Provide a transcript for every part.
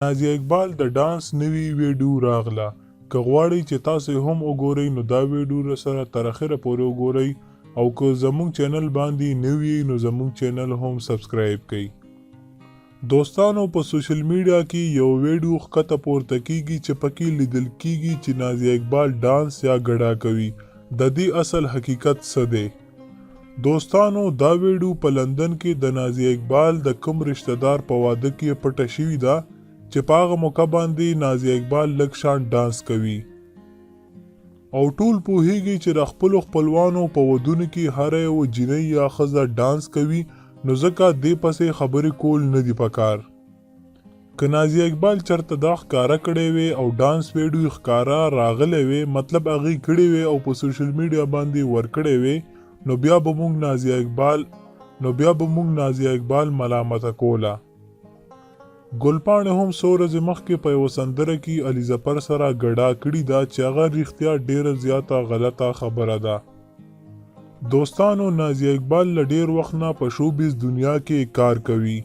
نازیه اقبال د ډانس نوی ویډیو راغله. که غواړئ چې تاسو هم وګورئ نو دا ویډیو سره تر اخره پورې وګورئ او که زموږ چینل باندې نوی نو زموږ چینل هم سبسکرایب کړئ. دوستانو په سوشل میډیا کې یو ویډیو ښکته پورته کیږي چې پکې لیدل کیږي چې نازیه اقبال ډانس یا ګډا کوي. د دې اصل حقیقت څه دی؟ دوستانو دا ویډیو په لندن کې د نازیه اقبال د کوم رشتہ دار په واده کې پټه شوې ده چې په هغه موقع باندې نازیه اقبال لږ شان ډانس کوي او ټول پوهیږي چې د خپلو خپلوانو په ودونو کې هر یو جنۍ یا ښځه ډانس کوي نو ځکه دې پسې خبرې کول نه دي پکار. که نازیه اقبال چرته دا ښکاره کړی وي او ډانس ویډیو ښکاره راغلی وي مطلب هغې کړی وي او په سوشل میډیا باندې ورکړی وي نو بیا به موږ نازیه اقبال ملامته کوله. ګلپاڼې هم څو ورځې مخکې په یوه سندره کې علي ظفر سره ګډا کړې ده چې هغه رښتیا ډیره زیاته غلطه خبره ده. دوستانو نازیه اقبال له ډیر وخت نه په شوبیز دنیا کې کار کوي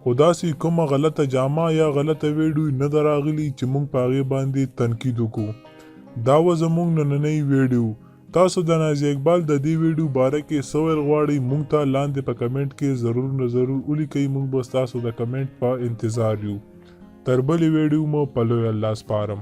خو داسې کومه غلطه جامه یا غلطه ویډیو نه ده راغلي چې موږ په هغې باندې تنقید وکړو. دا و زموږ نننۍ ویډیو. تاسو د نازیه اقبال د دې ویډیو باره کې څه ویل غواړئ موږ ته لاندې په کمنټ کې ضرور ولیکئ. موږ به ستاسو د کمنټ په انتظار یو. تر بلې ویډیو مو په لوی الله سپارم.